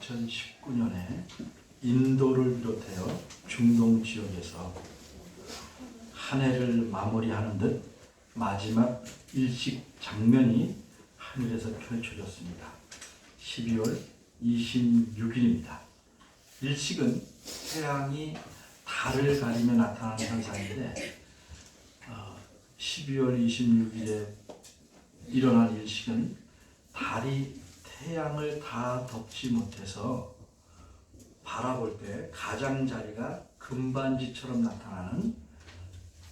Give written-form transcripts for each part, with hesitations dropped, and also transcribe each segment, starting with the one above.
2019년에 인도를 비롯하여 중동 지역에서 한 해를 마무리하는 듯 마지막 일식 장면이 하늘에서 펼쳐졌습니다. 12월 26일입니다. 일식은 태양이 달을 가리며 나타나는 현상인데 12월 26일에 일어난 일식은 달이 태양을 다 덮지 못해서 바라볼 때 가장자리가 금반지처럼 나타나는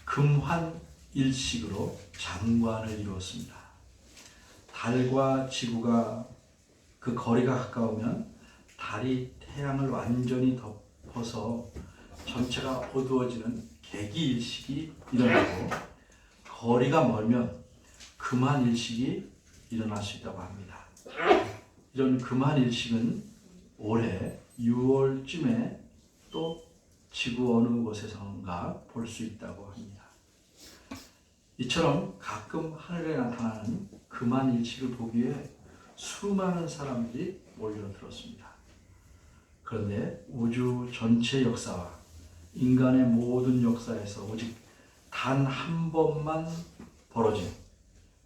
금환일식으로 장관을 이루었습니다. 달과 지구가 그 거리가 가까우면 달이 태양을 완전히 덮어서 전체가 어두워지는 개기일식이 일어나고, 거리가 멀면 금환일식이 일어날 수 있다고 합니다. 이런 금환일식은 올해 6월쯤에 또 지구 어느 곳에선가 볼 수 있다고 합니다. 이처럼 가끔 하늘에 나타나는 금환일식을 보기 위해 수많은 사람들이 몰려들었습니다. 그런데 우주 전체 역사와 인간의 모든 역사에서 오직 단 한 번만 벌어진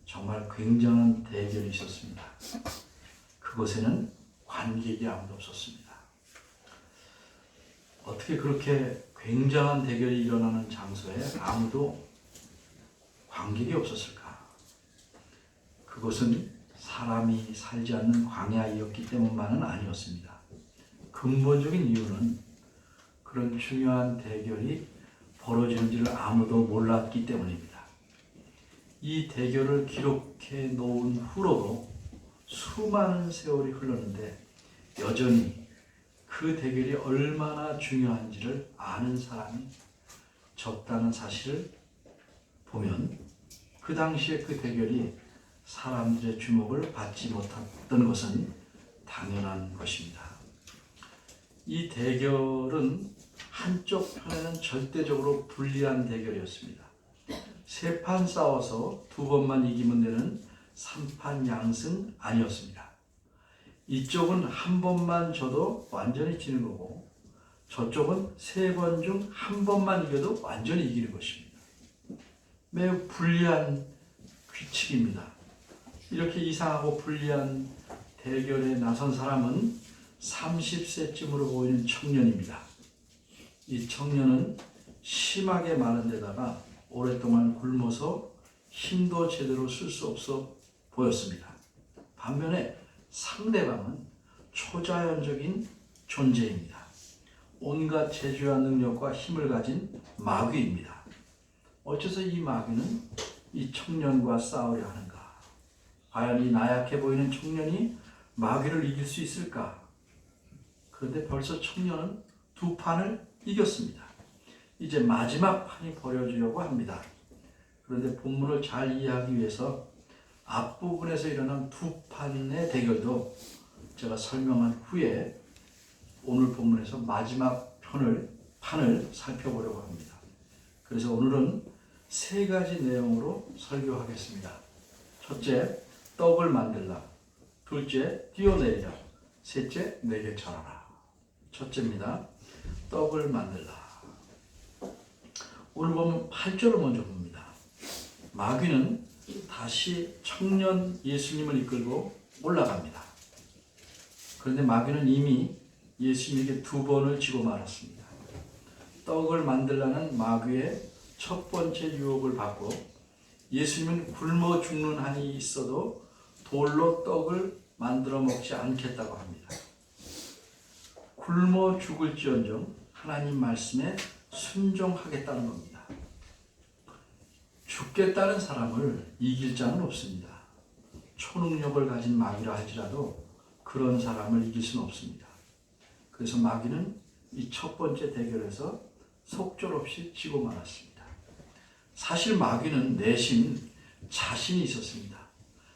정말 굉장한 대결이 있었습니다. 그곳에는 관객이 아무도 없었습니다. 어떻게 그렇게 굉장한 대결이 일어나는 장소에 아무도 관객이 없었을까? 그곳은 사람이 살지 않는 광야이었기 때문만은 아니었습니다. 근본적인 이유는 그런 중요한 대결이 벌어지는지를 아무도 몰랐기 때문입니다. 이 대결을 기록해 놓은 후로도 수많은 세월이 흘렀는데 여전히 그 대결이 얼마나 중요한지를 아는 사람이 적다는 사실을 보면 그 당시에 그 대결이 사람들의 주목을 받지 못했던 것은 당연한 것입니다. 이 대결은 한쪽 편에는 절대적으로 불리한 대결이었습니다. 3판 싸워서 2번만 이기면 되는 3판 양승 아니었습니다. 이쪽은 한 번만 져도 완전히 지는 거고, 저쪽은 3번 중 한 번만 이겨도 완전히 이기는 것입니다. 매우 불리한 규칙입니다. 이렇게 이상하고 불리한 대결에 나선 사람은 30세쯤으로 보이는 청년입니다. 이 청년은 심하게 마른 데다가 오랫동안 굶어서 힘도 제대로 쓸 수 없어 보였습니다. 반면에 상대방은 초자연적인 존재입니다. 온갖 제주한 능력과 힘을 가진 마귀입니다. 어째서 이 마귀는 이 청년과 싸우려 하는가? 과연 이 나약해 보이는 청년이 마귀를 이길 수 있을까? 그런데 벌써 청년은 2판을 이겼습니다. 이제 마지막 판이 벌어지려고 합니다. 그런데 본문을 잘 이해하기 위해서 앞부분에서 일어난 2판의 대결도 제가 설명한 후에 오늘 본문에서 마지막 판을 살펴보려고 합니다. 그래서 오늘은 3가지 내용으로 설교하겠습니다. 첫째, 떡을 만들라. 둘째, 뛰어내리라. 셋째, 내게 절하라. 첫째입니다. 떡을 만들라. 오늘 보면 8절을 먼저 봅니다. 마귀는 다시 청년 예수님을 이끌고 올라갑니다. 그런데 마귀는 이미 예수님에게 2번을 지고 말았습니다. 떡을 만들라는 마귀의 첫 번째 유혹을 받고 예수님은 굶어 죽는 한이 있어도 돌로 떡을 만들어 먹지 않겠다고 합니다. 굶어 죽을지언정 하나님 말씀에 순종하겠다는 겁니다. 죽겠다는 사람을 이길 자는 없습니다. 초능력을 가진 마귀라 할지라도 그런 사람을 이길 수는 없습니다. 그래서 마귀는 이 첫 번째 대결에서 속절없이 지고 말았습니다. 사실 마귀는 내심 자신이 있었습니다.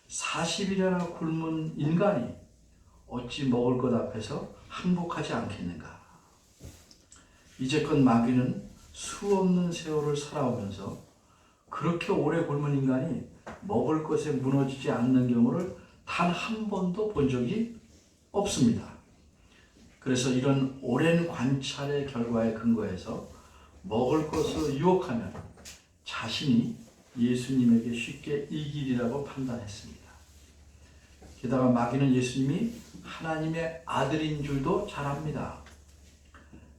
40일이나 굶은 인간이 어찌 먹을 것 앞에서 항복하지 않겠는가? 이제껏 마귀는 수없는 세월을 살아오면서 그렇게 오래 굶은 인간이 먹을 것에 무너지지 않는 경우를 단 한 번도 본 적이 없습니다. 그래서 이런 오랜 관찰의 결과에 근거해서 먹을 것으로 유혹하면 자신이 예수님에게 쉽게 이기리라고 판단했습니다. 게다가 마귀는 예수님이 하나님의 아들인 줄도 잘 압니다.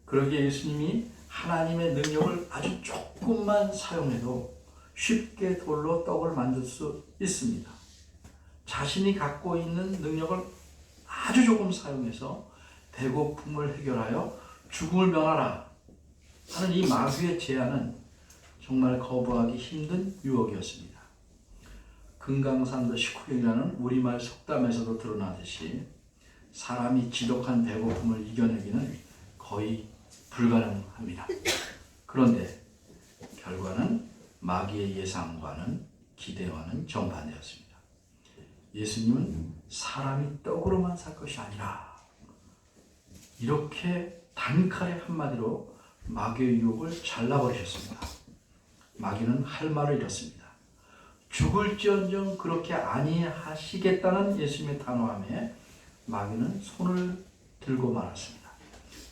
그러기에 예수님이 하나님의 능력을 아주 조금만 사용해도 쉽게 돌로 떡을 만들 수 있습니다. 자신이 갖고 있는 능력을 아주 조금 사용해서 배고픔을 해결하여 죽음을 면하라 하는 이 마귀의 제안은 정말 거부하기 힘든 유혹이었습니다. 금강산도 식후경이라는 우리말 속담에서도 드러나듯이 사람이 지독한 배고픔을 이겨내기는 거의 불가능합니다. 그런데 결과는 마귀의 예상과는 기대와는 정반대였습니다. 예수님은 사람이 떡으로만 살 것이 아니라 이렇게 단칼에 한마디로 마귀의 유혹을 잘라버리셨습니다. 마귀는 할 말을 잃었습니다. 죽을지언정 그렇게 아니하시겠다는 예수님의 단호함에 마귀는 손을 들고 말았습니다.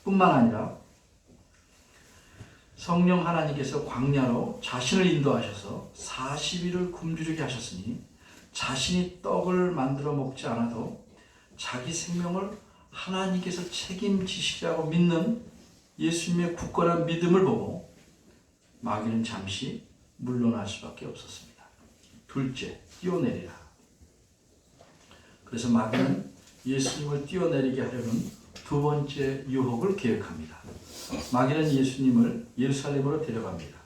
뿐만 아니라 성령 하나님께서 광야로 자신을 인도하셔서 40일을 굶주리게 하셨으니 자신이 떡을 만들어 먹지 않아도 자기 생명을 하나님께서 책임지시라고 믿는 예수님의 굳건한 믿음을 보고 마귀는 잠시 물러날 수밖에 없었습니다. 둘째, 뛰어내리라. 그래서 마귀는 예수님을 뛰어내리게 하려는 두 번째 유혹을 계획합니다. 마귀는 예수님을 예루살렘으로 데려갑니다.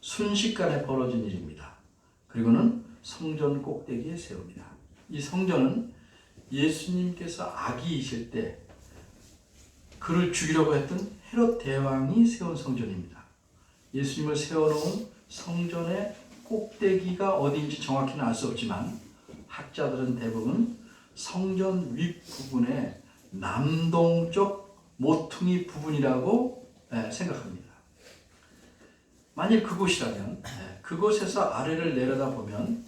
순식간에 벌어진 일입니다. 그리고는 성전 꼭대기에 세웁니다. 이 성전은 예수님께서 아기이실 때 그를 죽이려고 했던 헤롯 대왕이 세운 성전입니다. 예수님을 세워놓은 성전의 꼭대기가 어디인지 정확히는 알 수 없지만 학자들은 대부분 성전 윗부분의 남동쪽 모퉁이 부분이라고 생각합니다. 만일 그곳이라면 그곳에서 아래를 내려다보면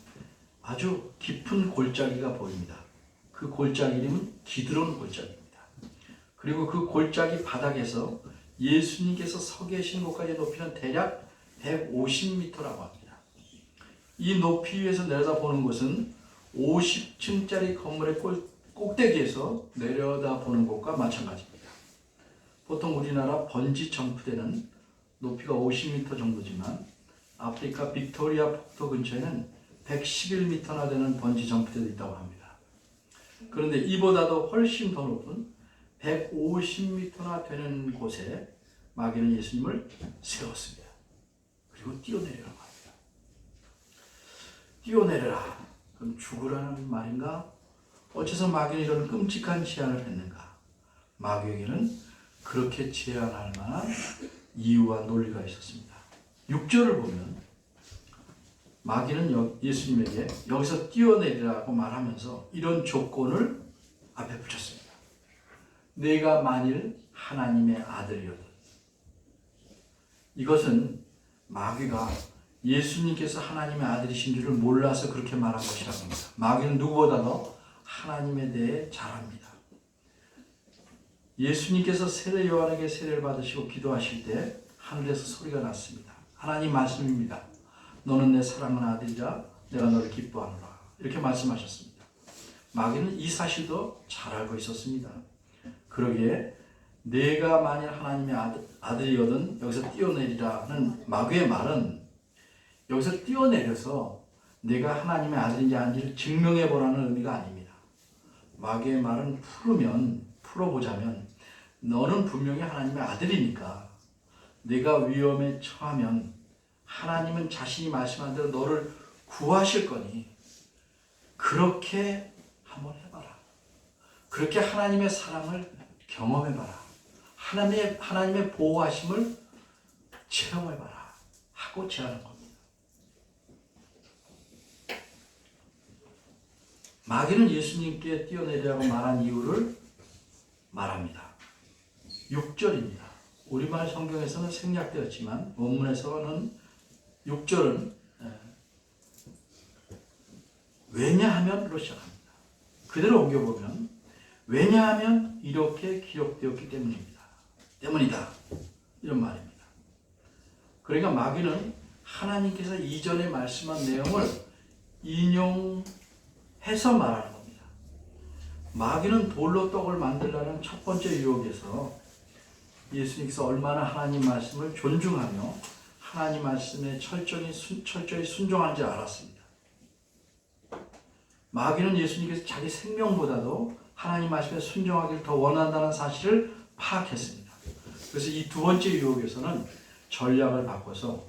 아주 깊은 골짜기가 보입니다. 그 골짜기 이름은 기드론 골짜기입니다. 그리고 그 골짜기 바닥에서 예수님께서 서 계신 곳까지 높이는 대략 150m라고 합니다. 이 높이 위에서 내려다보는 곳은 50층짜리 건물의 꼭대기에서 내려다보는 곳과 마찬가지입니다. 보통 우리나라 번지 점프대는 높이가 50m 정도지만 아프리카 빅토리아 폭포 근처에는 111m나 되는 번지 점프대도 있다고 합니다. 그런데 이보다도 훨씬 더 높은 150m나 되는 곳에 마귀는 예수님을 세웠습니다. 그리고 뛰어내리라고 합니다. 뛰어내려라. 그럼 죽으라는 말인가? 어째서 마귀는 이런 끔찍한 제안을 했는가? 마귀에게는 그렇게 제안할 만한 이유와 논리가 있었습니다. 6절을 보면 마귀는 예수님에게 여기서 뛰어내리라고 말하면서 이런 조건을 앞에 붙였습니다. 내가 만일 하나님의 아들이어든. 이것은 마귀가 예수님께서 하나님의 아들이신 줄을 몰라서 그렇게 말한 것이라고 합니다. 마귀는 누구보다도 하나님에 대해 잘 압니다. 예수님께서 세례 요한에게 세례를 받으시고 기도하실 때 하늘에서 소리가 났습니다. 하나님 말씀입니다. 너는 내 사랑하는 아들이라 내가 너를 기뻐하노라. 이렇게 말씀하셨습니다. 마귀는 이 사실도 잘 알고 있었습니다. 그러기에 내가 만일 하나님의 아들이거든 여기서 뛰어내리라는 마귀의 말은 여기서 뛰어내려서 내가 하나님의 아들인지 아닌지를 증명해보라는 의미가 아닙니다. 마귀의 말은 풀어보자면 너는 분명히 하나님의 아들이니까 내가 위험에 처하면 하나님은 자신이 말씀한 대로 너를 구하실 거니 그렇게 한번 해봐라. 그렇게 하나님의 사랑을 경험해봐라. 하나님의 보호하심을 체험해봐라 하고 제안한 겁니다. 마귀는 예수님께 뛰어내리라고 말한 이유를 말합니다. 6절입니다. 우리말 성경에서는 생략되었지만 원문에서는 6절은 왜냐하면으로 시작합니다. 그대로 옮겨보면 왜냐하면 이렇게 기록되었기 때문이다. 이런 말입니다. 그러니까 마귀는 하나님께서 이전에 말씀한 내용을 인용해서 말하는 겁니다. 마귀는 돌로 떡을 만들라는 첫 번째 유혹에서 예수님께서 얼마나 하나님 말씀을 존중하며 하나님 말씀에 철저히 순종하는지 알았습니다. 마귀는 예수님께서 자기 생명보다도 하나님 말씀에 순종하기를 더 원한다는 사실을 파악했습니다. 그래서 이 두 번째 유혹에서는 전략을 바꿔서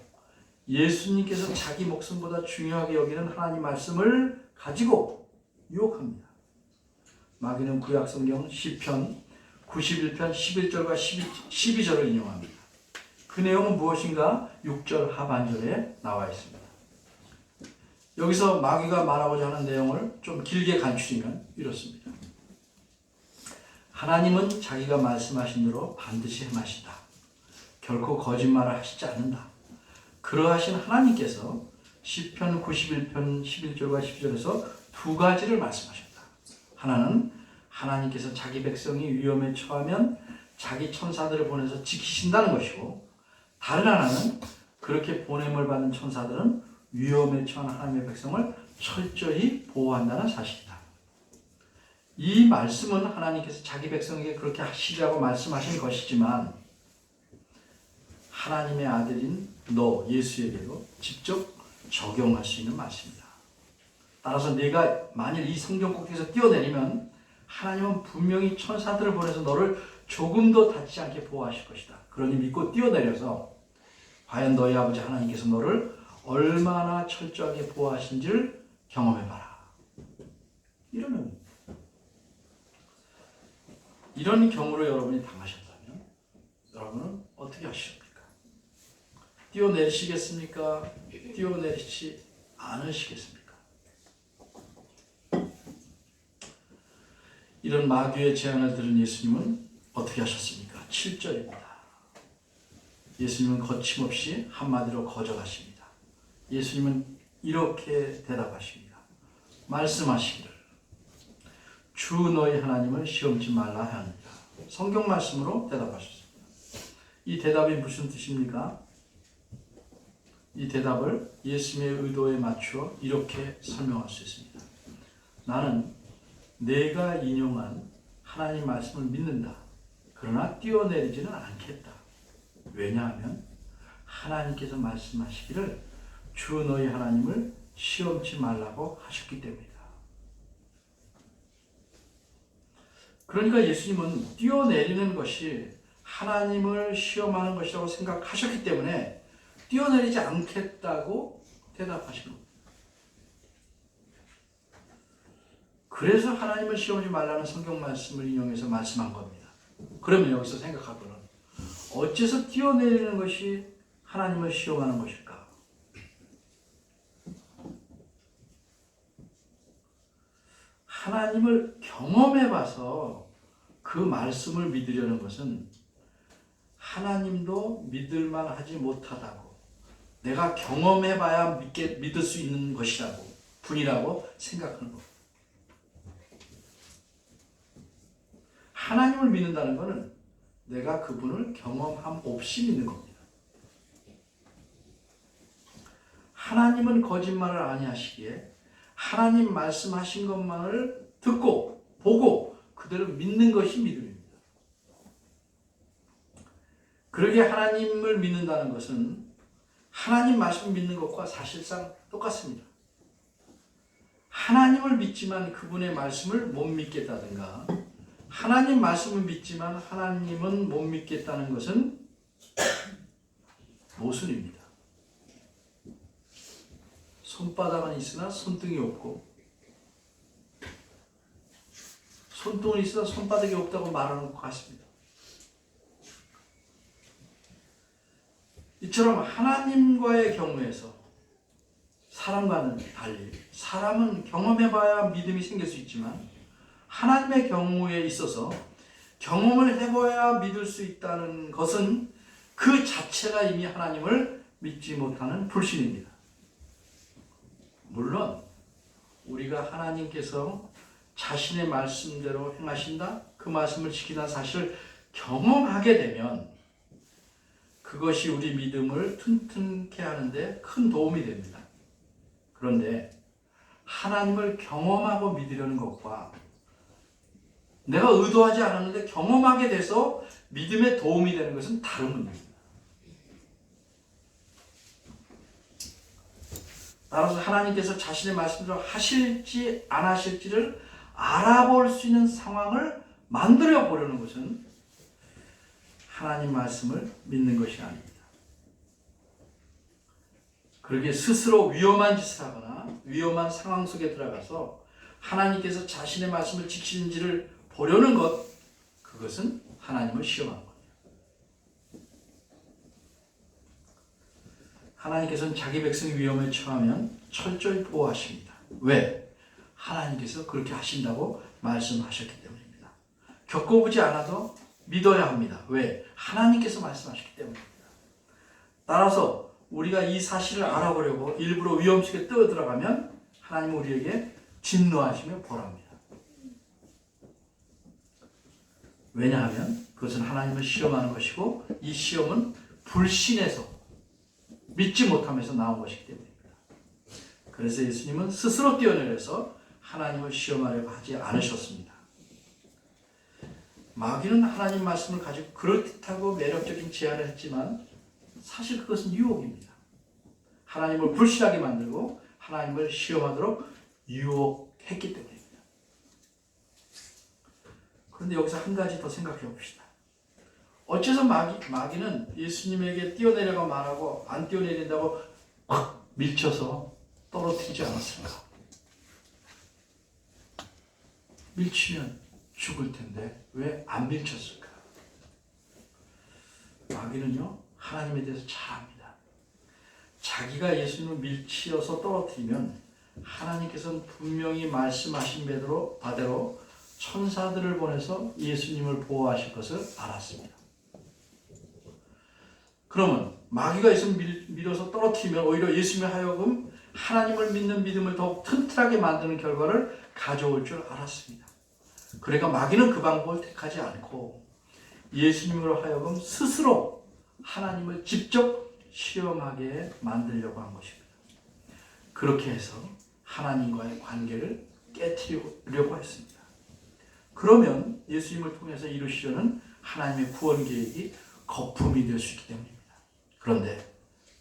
예수님께서 자기 목숨보다 중요하게 여기는 하나님 말씀을 가지고 유혹합니다. 마귀는 구약성경 시편 91편 11절과 12절을 인용합니다. 그 내용은 무엇인가? 6절 하반절에 나와 있습니다. 여기서 마귀가 말하고자 하는 내용을 좀 길게 간추리면 이렇습니다. 하나님은 자기가 말씀하신 대로 반드시 행하신다. 결코 거짓말을 하시지 않는다. 그러하신 하나님께서 시편 91편 11절과 12절에서 두 가지를 말씀하셨다. 하나는 하나님께서 자기 백성이 위험에 처하면 자기 천사들을 보내서 지키신다는 것이고, 다른 하나는 그렇게 보냄을 받은 천사들은 위험에 처한 하나님의 백성을 철저히 보호한다는 사실이다. 이 말씀은 하나님께서 자기 백성에게 그렇게 하시라고 말씀하신 것이지만 하나님의 아들인 너 예수에게도 직접 적용할 수 있는 말씀이다. 따라서 내가 만일 이 성경 꼭대기에서 뛰어내리면 하나님은 분명히 천사들을 보내서 너를 조금도 다치지 않게 보호하실 것이다. 그러니 믿고 뛰어내려서 과연 너희 아버지 하나님께서 너를 얼마나 철저하게 보호하신지를 경험해봐라. 이런 의미입니다. 이런 경우로 여러분이 당하셨다면 여러분은 어떻게 하십니까? 뛰어내리시겠습니까? 뛰어내리지 않으시겠습니까? 이런 마귀의 제안을 들은 예수님은 어떻게 하셨습니까? 7절입니다. 예수님은 거침없이 한마디로 거절하십니다. 예수님은 이렇게 대답하십니다. 말씀하시기를 주 너희 하나님을 시험치 말라 하느니라. 성경 말씀으로 대답하셨습니다. 이 대답이 무슨 뜻입니까? 이 대답을 예수님의 의도에 맞추어 이렇게 설명할 수 있습니다. 나는 내가 인용한 하나님 말씀을 믿는다. 그러나 뛰어내리지는 않겠다. 왜냐하면 하나님께서 말씀하시기를 주 너희 하나님을 시험치 말라고 하셨기 때문이다. 그러니까 예수님은 뛰어내리는 것이 하나님을 시험하는 것이라고 생각하셨기 때문에 뛰어내리지 않겠다고 대답하시는 겁니다. 그래서 하나님을 시험하지 말라는 성경 말씀을 인용해서 말씀한 겁니다. 그러면 여기서 생각할 거는 어째서 뛰어내리는 것이 하나님을 시험하는 것일까? 하나님을 경험해봐서 그 말씀을 믿으려는 것은 하나님도 믿을만 하지 못하다고, 내가 경험해봐야 믿을 수 있는 것이라고, 분이라고 생각하는 겁니다. 하나님을 믿는다는 것은 내가 그분을 경험함 없이 믿는 겁니다. 하나님은 거짓말을 아니하시기에 하나님 말씀하신 것만을 듣고 보고 그대로 믿는 것이 믿음입니다. 그러게 하나님을 믿는다는 것은 하나님 말씀을 믿는 것과 사실상 똑같습니다. 하나님을 믿지만 그분의 말씀을 못 믿겠다든가, 하나님 말씀을 믿지만 하나님은 못 믿겠다는 것은 모순입니다. 손바닥은 있으나 손등이 없고, 손등은 있으나 손바닥이 없다고 말하는 것 같습니다. 이처럼 하나님과의 경우에서 사람과는 달리 사람은 경험해봐야 믿음이 생길 수 있지만 하나님의 경우에 있어서 경험을 해봐야 믿을 수 있다는 것은 그 자체가 이미 하나님을 믿지 못하는 불신입니다. 물론 우리가 하나님께서 자신의 말씀대로 행하신다, 그 말씀을 지킨다는 사실을 경험하게 되면 그것이 우리 믿음을 튼튼케 하는데 큰 도움이 됩니다. 그런데 하나님을 경험하고 믿으려는 것과 내가 의도하지 않았는데 경험하게 돼서 믿음에 도움이 되는 것은 다른 문제입니다. 따라서 하나님께서 자신의 말씀대로 하실지 안 하실지를 알아볼 수 있는 상황을 만들어 보려는 것은 하나님 말씀을 믿는 것이 아닙니다. 그러기에 스스로 위험한 짓을 하거나 위험한 상황 속에 들어가서 하나님께서 자신의 말씀을 지키는지를 보려는 것, 그것은 하나님을 시험하는 겁니다. 하나님께서는 자기 백성이 위험에 처하면 철저히 보호하십니다. 왜? 하나님께서 그렇게 하신다고 말씀하셨기 때문입니다. 겪어보지 않아도 믿어야 합니다. 왜? 하나님께서 말씀하셨기 때문입니다. 따라서 우리가 이 사실을 알아보려고 일부러 위험 속에 뛰어들어가면 하나님은 우리에게 진노하시며 벌합니다. 왜냐하면 그것은 하나님을 시험하는 것이고 이 시험은 불신에서 믿지 못하면서 나온 것이기 때문입니다. 그래서 예수님은 스스로 뛰어내려서 하나님을 시험하려고 하지 않으셨습니다. 마귀는 하나님 말씀을 가지고 그럴듯하고 매력적인 제안을 했지만 사실 그것은 유혹입니다. 하나님을 불신하게 만들고 하나님을 시험하도록 유혹했기 때문입니다. 그런데 여기서 한 가지 더 생각해 봅시다. 어째서 마귀는 예수님에게 뛰어내려가 말하고 안 뛰어내린다고 확 밀쳐서 떨어뜨리지 않았을까? 밀치면 죽을 텐데 왜 안 밀쳤을까? 마귀는요, 하나님에 대해서 잘 압니다. 자기가 예수님을 밀치어서 떨어뜨리면 하나님께서는 분명히 말씀하신 바대로 천사들을 보내서 예수님을 보호하실 것을 알았습니다. 그러면 마귀가 예수님을 밀어서 떨어뜨리면 오히려 예수님에 하여금 하나님을 믿는 믿음을 더욱 튼튼하게 만드는 결과를 가져올 줄 알았습니다. 그러니까 마귀는 그 방법을 택하지 않고 예수님으로 하여금 스스로 하나님을 직접 시험하게 만들려고 한 것입니다. 그렇게 해서 하나님과의 관계를 깨트리려고 했습니다. 그러면 예수님을 통해서 이루시려는 하나님의 구원 계획이 거품이 될 수 있기 때문입니다. 그런데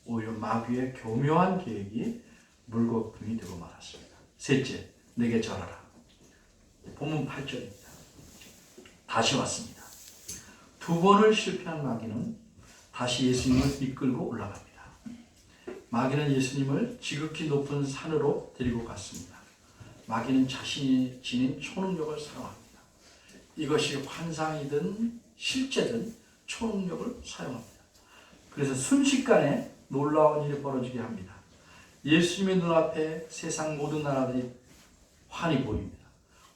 오히려 마귀의 교묘한 계획이 물거품이 되고 말았습니다. 셋째, 내게 절하라. 본문 8절입니다. 다시 왔습니다. 두 번을 실패한 마귀는 다시 예수님을 이끌고 올라갑니다. 마귀는 예수님을 지극히 높은 산으로 데리고 갔습니다. 마귀는 자신이 지닌 초능력을 사용합니다. 이것이 환상이든 실제든 초능력을 사용합니다. 그래서 순식간에 놀라운 일이 벌어지게 합니다. 예수님의 눈앞에 세상 모든 나라들이 환히 보입니다.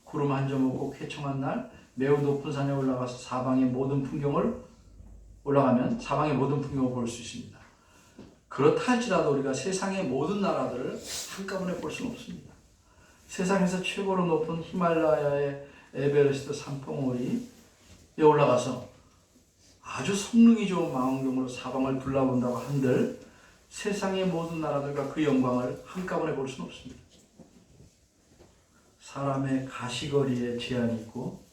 구름 한 점 없고 쾌청한 날 매우 높은 산에 올라가서 사방의 모든 풍경을 볼 수 있습니다. 그렇다 할지라도 우리가 세상의 모든 나라들을 한꺼번에 볼 수는 없습니다. 세상에서 최고로 높은 히말라야의 에베레스트 산봉우리에 올라가서 아주 성능이 좋은 망원경으로 사방을 둘러본다고 한들 세상의 모든 나라들과 그 영광을 한꺼번에 볼 수는 없습니다. 사람의 가시거리에 제한이 있고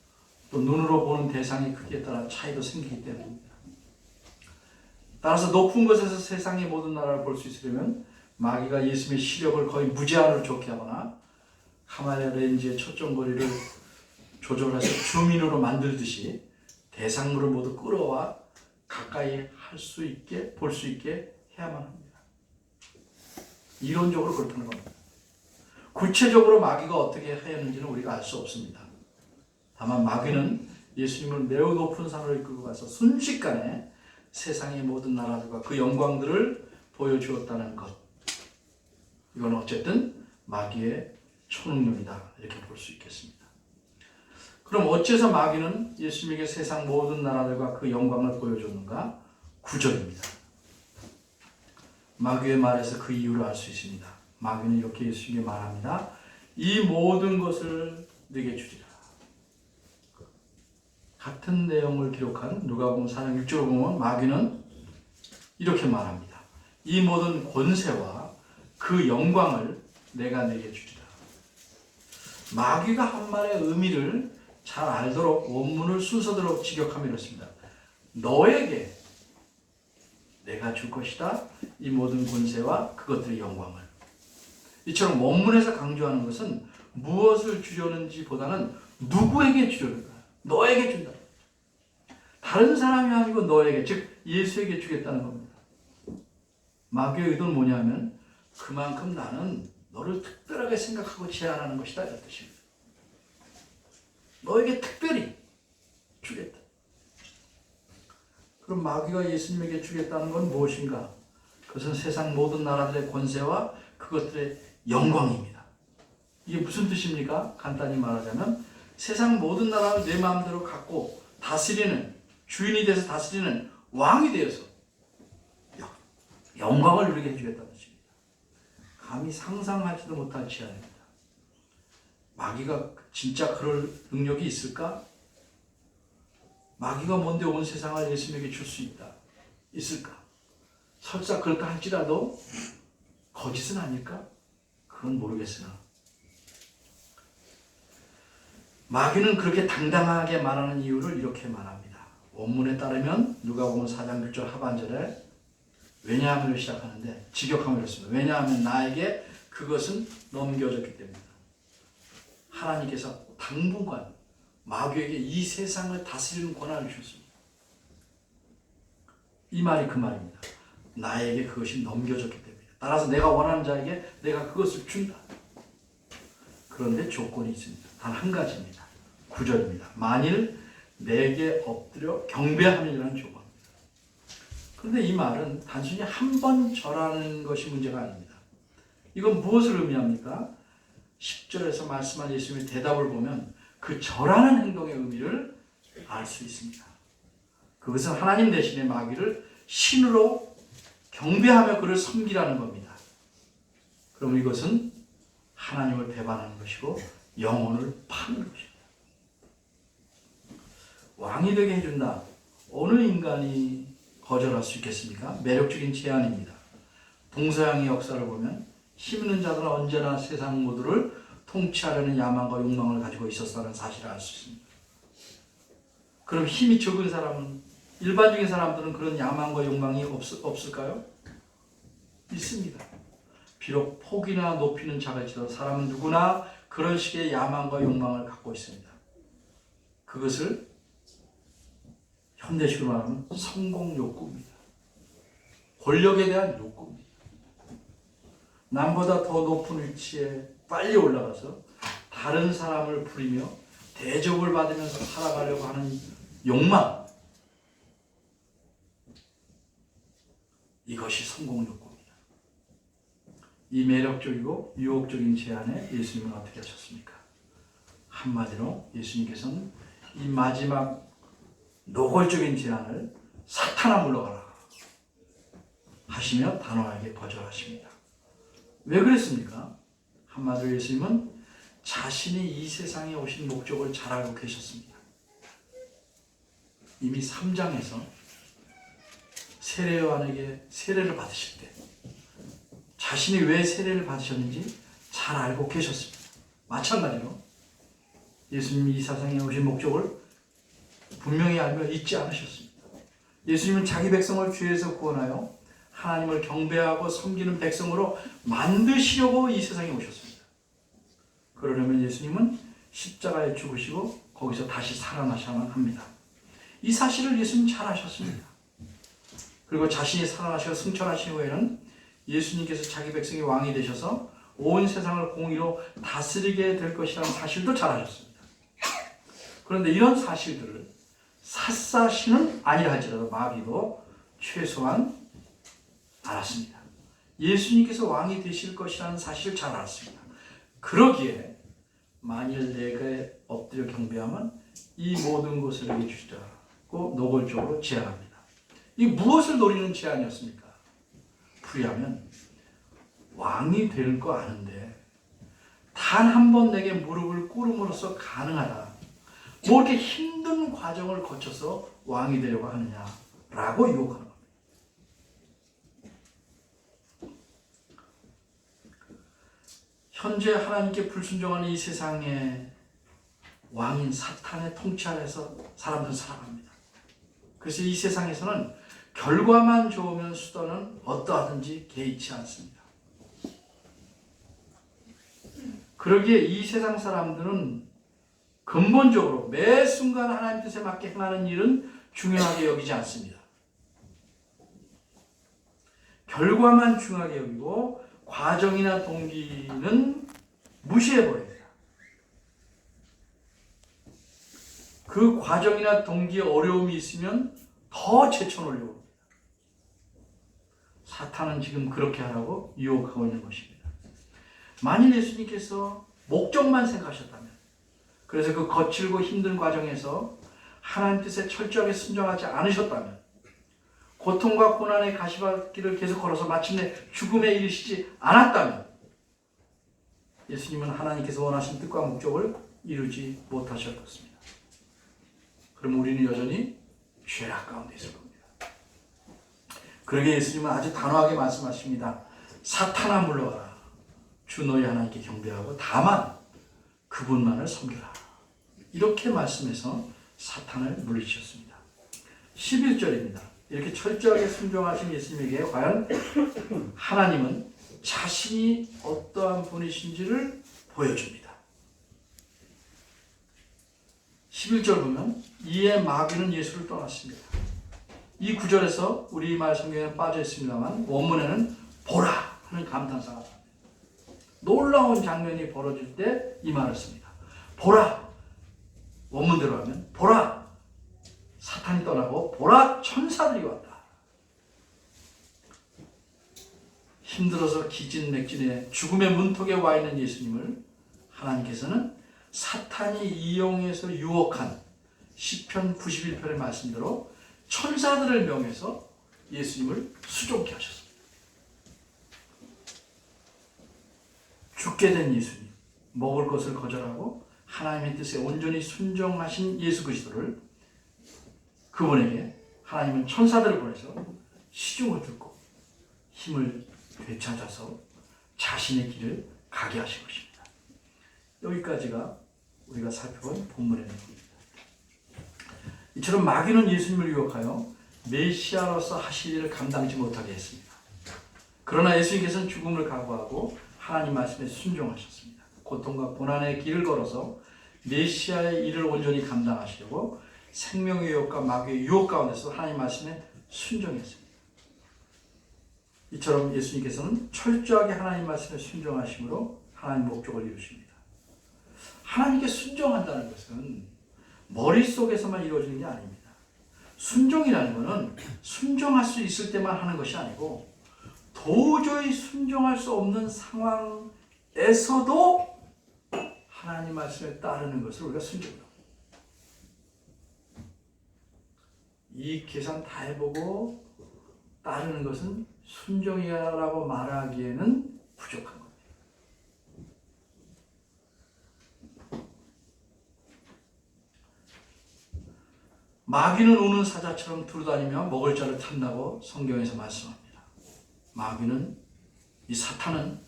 또 눈으로 보는 대상의 크기에 따라 차이도 생기기 때문입니다. 따라서 높은 곳에서 세상의 모든 나라를 볼 수 있으려면 마귀가 예수님의 시력을 거의 무제한으로 좋게 하거나 카메라 렌즈의 초점거리를 조절해서 줌인으로 만들듯이 대상물을 모두 끌어와 가까이 볼 수 있게 해야만 합니다. 이론적으로 그렇다는 겁니다. 구체적으로 마귀가 어떻게 하였는지는 우리가 알 수 없습니다. 다만 마귀는 예수님을 매우 높은 산으로 이끌고 가서 순식간에 세상의 모든 나라들과 그 영광들을 보여주었다는 것. 이건 어쨌든 마귀의 초능력이다 이렇게 볼 수 있겠습니다. 그럼 어째서 마귀는 예수님에게 세상 모든 나라들과 그 영광을 보여줬는가? 9절입니다. 마귀의 말에서 그 이유를 알 수 있습니다. 마귀는 이렇게 예수님에게 말합니다. 이 모든 것을 네게 주리라. 같은 내용을 기록한 누가복음 4장 6절을 보면 마귀는 이렇게 말합니다. 이 모든 권세와 그 영광을 내가 네게 주리라. 마귀가 한 말의 의미를 잘 알도록 원문을 순서대로 직역하면 이렇습니다. 너에게 내가 줄 것이다. 이 모든 권세와 그것들의 영광을. 이처럼 원문에서 강조하는 것은 무엇을 주려는지 보다는 누구에게 주려는 거야. 너에게 준다. 다른 사람이 아니고 너에게, 즉 예수에게 주겠다는 겁니다. 마귀의 의도는 뭐냐면 그만큼 나는 너를 특별하게 생각하고 제안하는 것이다. 이런 뜻입니다. 너에게 특별히 주겠다. 그럼 마귀가 예수님에게 주겠다는 건 무엇인가? 그것은 세상 모든 나라들의 권세와 그것들의 영광입니다. 이게 무슨 뜻입니까? 간단히 말하자면 세상 모든 나라를 내 마음대로 갖고 다스리는, 주인이 돼서 다스리는 왕이 되어서 영광을 누리게 해주겠다는 뜻입니다. 감히 상상하지도 못할 제안입니다. 마귀가 진짜 그럴 능력이 있을까? 마귀가 뭔데 온 세상을 예수님에게 줄 수 있을까? 설사 그렇다 할지라도 거짓은 아닐까? 그건 모르겠으나 마귀는 그렇게 당당하게 말하는 이유를 이렇게 말합니다. 원문에 따르면 누가복음 4장 6절 하반절에 왜냐하면을 시작하는데 직역하면 이렇습니다. 왜냐하면 나에게 그것은 넘겨졌기 때문이다. 하나님께서 당분간 마귀에게 이 세상을 다스리는 권한을 주셨습니다. 이 말이 그 말입니다. 나에게 그것이 넘겨졌기 때문이다. 따라서 내가 원하는 자에게 내가 그것을 준다. 그런데 조건이 있습니다. 단 한 가지입니다. 9절입니다. 만일 내게 엎드려 경배하면이라는 조건입니다. 그런데 이 말은 단순히 한 번 절하는 것이 문제가 아닙니다. 이건 무엇을 의미합니까? 10절에서 말씀한 예수님의 대답을 보면 그 절하는 행동의 의미를 알 수 있습니다. 그것은 하나님 대신에 마귀를 신으로 경배하며 그를 섬기라는 겁니다. 그럼 이것은 하나님을 배반하는 것이고 영혼을 파는 것입니다. 왕이 되게 해준다. 어느 인간이 거절할 수 있겠습니까? 매력적인 제안입니다. 동서양의 역사를 보면 힘 있는 자들은 언제나 세상 모두를 통치하려는 야망과 욕망을 가지고 있었다는 사실을 알 수 있습니다. 그럼 힘이 적은 사람은, 일반적인 사람들은 그런 야망과 욕망이 없을까요? 있습니다. 비록 폭이나 높이는 작을지라도 사람은 누구나 그런 식의 야망과 욕망을 갖고 있습니다. 그것을 현대식으로 말하면 성공 욕구입니다. 권력에 대한 욕구입니다. 남보다 더 높은 위치에 빨리 올라가서 다른 사람을 부리며 대접을 받으면서 살아가려고 하는 욕망, 이것이 성공 욕구입니다. 이 매력적이고 유혹적인 제안에 예수님은 어떻게 하셨습니까? 한마디로 예수님께서는 이 마지막 노골적인 제안을 사탄아 물러가라 하시며 단호하게 거절하십니다. 왜 그랬습니까? 한마디로 예수님은 자신이 이 세상에 오신 목적을 잘 알고 계셨습니다. 이미 3장에서 세례요한에게 세례를 받으실 때 자신이 왜 세례를 받으셨는지 잘 알고 계셨습니다. 마찬가지로 예수님이 이 세상에 오신 목적을 분명히 알며 잊지 않으셨습니다. 예수님은 자기 백성을 죄에서 구원하여 하나님을 경배하고 섬기는 백성으로 만드시려고 이 세상에 오셨습니다. 그러려면 예수님은 십자가에 죽으시고 거기서 다시 살아나셔야만 합니다. 이 사실을 예수님 잘 아셨습니다. 그리고 자신이 살아나시고 승천하신 후에는 예수님께서 자기 백성의 왕이 되셔서 온 세상을 공의로 다스리게 될 것이라는 사실도 잘 아셨습니다. 그런데 이런 사실들을 샅샅이는 아니라 할지라도 마귀도 최소한 알았습니다. 예수님께서 왕이 되실 것이라는 사실을 잘 알았습니다. 그러기에 만일 내가 엎드려 경배하면 이 모든 것을 내게 주시라고 노골적으로 제안합니다. 이 무엇을 노리는 제안이었습니까? 풀이하면 왕이 될 거 아는데 단 한 번 내게 무릎을 꿇음으로써 가능하다. 뭐 이렇게 힘든 과정을 거쳐서 왕이 되려고 하느냐라고 유혹하는 겁니다. 현재 하나님께 불순종하는 이 세상에 왕인 사탄의 통치 아래서 사람들은 살아갑니다. 그래서 이 세상에서는 결과만 좋으면 수단은 어떠하든지 개의치 않습니다. 그러기에 이 세상 사람들은 근본적으로 매 순간 하나님 뜻에 맞게 행하는 일은 중요하게 여기지 않습니다. 결과만 중요하게 여기고 과정이나 동기는 무시해버려요. 그 과정이나 동기에 어려움이 있으면 더 제쳐놓으려고 합니다. 사탄은 지금 그렇게 하라고 유혹하고 있는 것입니다. 만일 예수님께서 목적만 생각하셨다면, 그래서 그 거칠고 힘든 과정에서 하나님 뜻에 철저하게 순종하지 않으셨다면, 고통과 고난의 가시밭길을 계속 걸어서 마침내 죽음에 이르시지 않았다면, 예수님은 하나님께서 원하신 뜻과 목적을 이루지 못하실 것입니다. 그럼 우리는 여전히 죄악 가운데 있을 겁니다. 그러기에 예수님은 아주 단호하게 말씀하십니다. 사탄아 물러가라. 주 너희 하나님께 경배하고 다만 그분만을 섬겨라. 이렇게 말씀해서 사탄을 물리치셨습니다. 11절입니다. 이렇게 철저하게 순종하신 예수님에게 과연 하나님은 자신이 어떠한 분이신지를 보여줍니다. 11절 보면 이에 마귀는 예수를 떠났습니다. 이 구절에서 우리말 성경에는 빠져 있습니다만 원문에는 보라 하는 감탄사가 나옵니다. 놀라운 장면이 벌어질 때 이 말을 씁니다. 보라, 원문대로 하면 보라, 사탄이 떠나고 보라, 천사들이 왔다. 힘들어서 기진맥진에 죽음의 문턱에 와 있는 예수님을 하나님께서는 사탄이 이용해서 유혹한 시편 91편의 말씀대로 천사들을 명해서 예수님을 수종케 하셨습니다. 죽게 된 예수님, 먹을 것을 거절하고 하나님의 뜻에 온전히 순종하신 예수 그리스도를, 그분에게 하나님은 천사들을 보내서 시중을 듣고 힘을 되찾아서 자신의 길을 가게 하신 것입니다. 여기까지가 우리가 살펴본 본문의 내용입니다. 이처럼 마귀는 예수님을 유혹하여 메시아로서 하실 일을 감당치 못하게 했습니다. 그러나 예수님께서는 죽음을 각오하고 하나님 말씀에 순종하셨습니다. 고통과 고난의 길을 걸어서 메시아의 일을 온전히 감당하시려고 생명의 유혹과 마귀의 유혹 가운데서 하나님 말씀에 순종했습니다. 이처럼 예수님께서는 철저하게 하나님 말씀에 순종하심으로 하나님 목적을 이루십니다. 하나님께 순종한다는 것은 머릿속에서만 이루어지는 게 아닙니다. 순종이라는 것은 순종할 수 있을 때만 하는 것이 아니고 도저히 순종할 수 없는 상황에서도 하나님 말씀에 따르는 것을 우리가 순종이라고 합니다. 이 계산 다 해보고 따르는 것은 순종이라고 말하기에는 부족한 겁니다. 마귀는 우는 사자처럼 두루다니며 먹을 자를 탐나고 성경에서 말씀합니다. 마귀는, 이 사탄은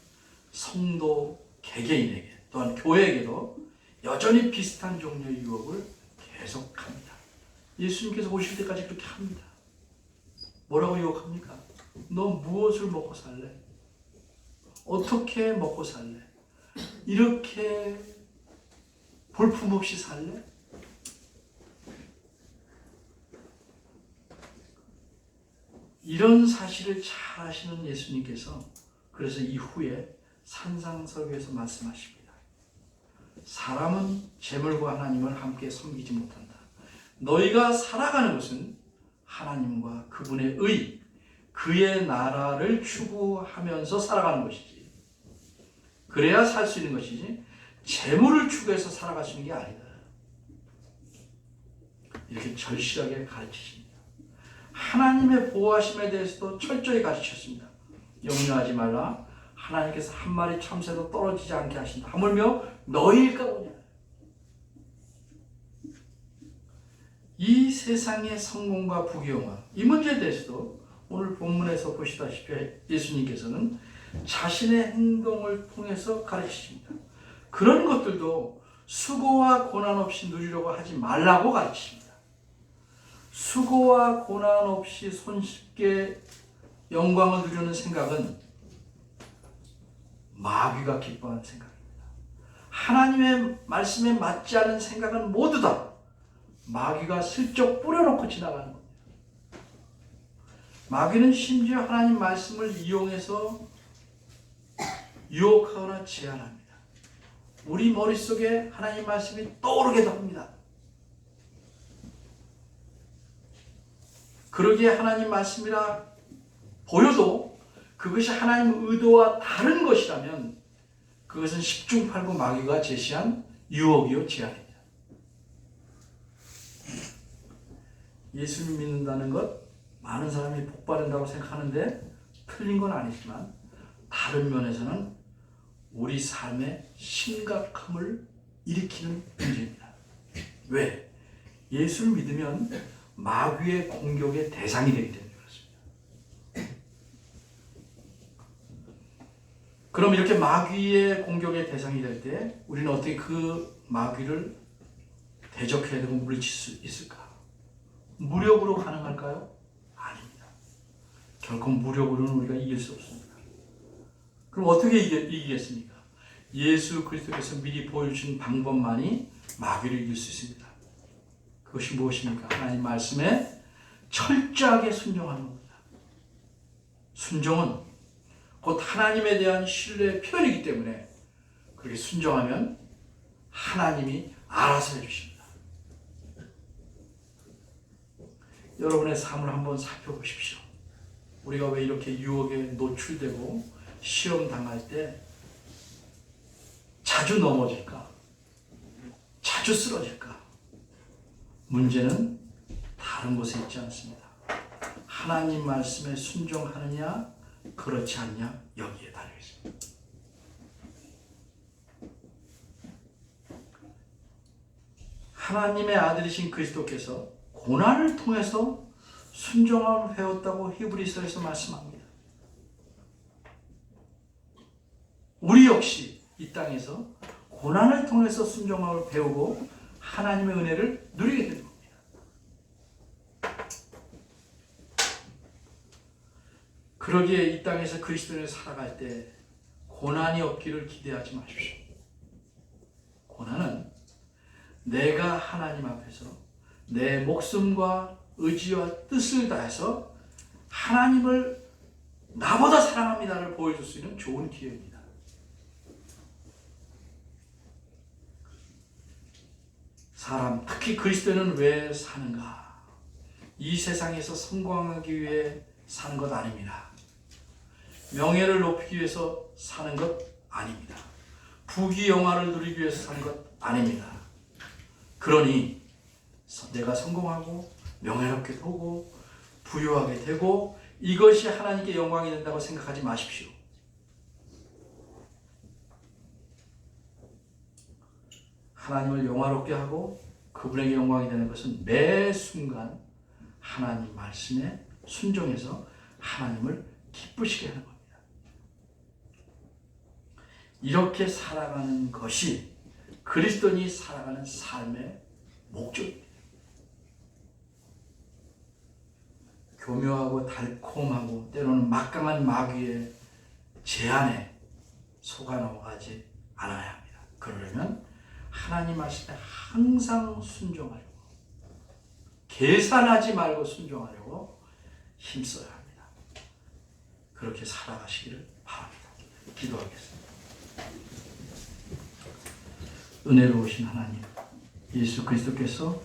성도 개개인에게 또한 교회에게도 여전히 비슷한 종류의 유혹을 계속합니다. 예수님께서 오실 때까지 그렇게 합니다. 뭐라고 유혹합니까? 너 무엇을 먹고 살래? 어떻게 먹고 살래? 이렇게 볼품없이 살래? 이런 사실을 잘 아시는 예수님께서 그래서 이후에 산상설교에서 말씀하십니다. 사람은 재물과 하나님을 함께 섬기지 못한다. 너희가 살아가는 것은 하나님과 그분의 의, 그의 나라를 추구하면서 살아가는 것이지. 그래야 살 수 있는 것이지 재물을 추구해서 살아갈 수 있는 게 아니다. 이렇게 절실하게 가르치십니다. 하나님의 보호하심에 대해서도 철저히 가르치셨습니다. 염려하지 말라. 하나님께서 한 마리 참새도 떨어지지 않게 하신다. 하물며 너희일까 보냐. 이 세상의 성공과 부귀영화, 이 문제에 대해서도 오늘 본문에서 보시다시피 예수님께서는 자신의 행동을 통해서 가르치십니다. 그런 것들도 수고와 고난 없이 누리려고 하지 말라고 가르치십니다. 수고와 고난 없이 손쉽게 영광을 누리는 생각은 마귀가 기뻐하는 생각입니다. 하나님의 말씀에 맞지 않은 생각은 모두 다 마귀가 슬쩍 뿌려놓고 지나가는 겁니다. 마귀는 심지어 하나님 말씀을 이용해서 유혹하거나 제한합니다. 우리 머릿속에 하나님 말씀이 떠오르게도 합니다. 그러기에 하나님 말씀이라 보여도 그것이 하나님의 의도와 다른 것이라면 그것은 십중팔구 마귀가 제시한 유혹이요 제한입니다. 예수를 믿는다는 것 많은 사람이 복받는다고 생각하는데 틀린 건 아니지만 다른 면에서는 우리 삶의 심각함을 일으키는 문제입니다. 왜? 예수를 믿으면 마귀의 공격의 대상이 되기 때문에 그렇습니다. 그럼 이렇게 마귀의 공격의 대상이 될 때 우리는 어떻게 그 마귀를 대적해야 되고 물리칠 수 있을까? 무력으로 가능할까요? 아닙니다. 결코 무력으로는 우리가 이길 수 없습니다. 그럼 어떻게 이기겠습니까? 예수 그리스도께서 미리 보여주신 방법만이 마귀를 이길 수 있습니다. 그것이 무엇입니까? 하나님 말씀에 철저하게 순종하는 겁니다. 순종은 곧 하나님에 대한 신뢰의 표현이기 때문에 그렇게 순종하면 하나님이 알아서 해주십니다. 여러분의 삶을 한번 살펴보십시오. 우리가 왜 이렇게 유혹에 노출되고 시험 당할 때 자주 넘어질까? 자주 쓰러질까? 문제는 다른 곳에 있지 않습니다. 하나님 말씀에 순종하느냐 그렇지 않냐 여기에 달려 있습니다. 하나님의 아들이신 그리스도께서 고난을 통해서 순종함을 배웠다고 히브리서에서 말씀합니다. 우리 역시 이 땅에서 고난을 통해서 순종함을 배우고 하나님의 은혜를 누리게 되는 겁니다. 그러기에 이 땅에서 그리스도인을 살아갈 때 고난이 없기를 기대하지 마십시오. 고난은 내가 하나님 앞에서 내 목숨과 의지와 뜻을 다해서 하나님을 나보다 사랑합니다를 보여줄 수 있는 좋은 기회입니다. 사람, 특히 그리스도인은 왜 사는가? 이 세상에서 성공하기 위해 사는 것 아닙니다. 명예를 높이기 위해서 사는 것 아닙니다. 부귀영화를 누리기 위해서 사는 것 아닙니다. 그러니 내가 성공하고 명예롭게 보고 부유하게 되고 이것이 하나님께 영광이 된다고 생각하지 마십시오. 하나님을 영화롭게 하고 그분에게 영광이 되는 것은 매 순간 하나님 말씀에 순종해서 하나님을 기쁘시게 하는 겁니다. 이렇게 살아가는 것이 그리스도인이 살아가는 삶의 목적입니다. 교묘하고 달콤하고 때로는 막강한 마귀의 제안에 속아 넘어가지 않아야 합니다. 그러려면 하나님 말씀에 항상 순종하려고, 계산하지 말고 순종하려고 힘써야 합니다. 그렇게 살아가시기를 바랍니다. 기도하겠습니다. 은혜로우신 하나님, 예수 그리스도께서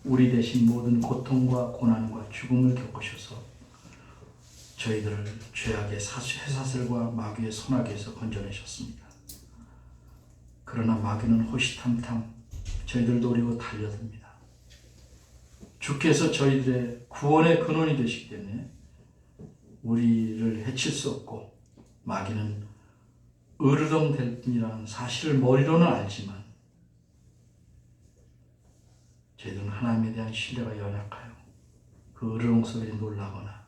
우리 대신 모든 고통과 고난과 죽음을 겪으셔서 저희들을 죄악의 쇠사슬과 마귀의 손아귀에서 건져내셨습니다. 그러나 마귀는 호시탐탐 저희들 노리고 달려듭니다. 주께서 저희들의 구원의 근원이 되시기 때문에 우리를 해칠 수 없고 마귀는 으르렁댈 뿐이라는 사실을 머리로는 알지만 저희들은 하나님에 대한 신뢰가 연약하여 그 으르렁 소리에 놀라거나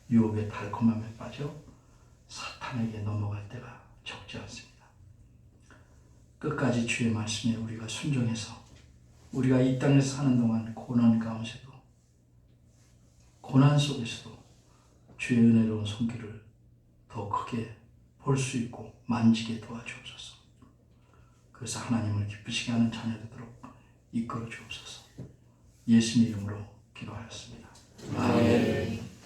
유혹의 달콤함에 빠져 사탄에게 넘어갈 때가 적지 않습니다. 끝까지 주의 말씀에 우리가 순종해서 우리가 이 땅에서 사는 동안 고난 가운데서도 고난 속에서도 주의 은혜로운 손길을 더 크게 볼 수 있고 만지게 도와주옵소서. 그래서 하나님을 기쁘시게 하는 자녀 되도록 이끌어 주옵소서. 예수님 이름으로 기도하였습니다. 아멘.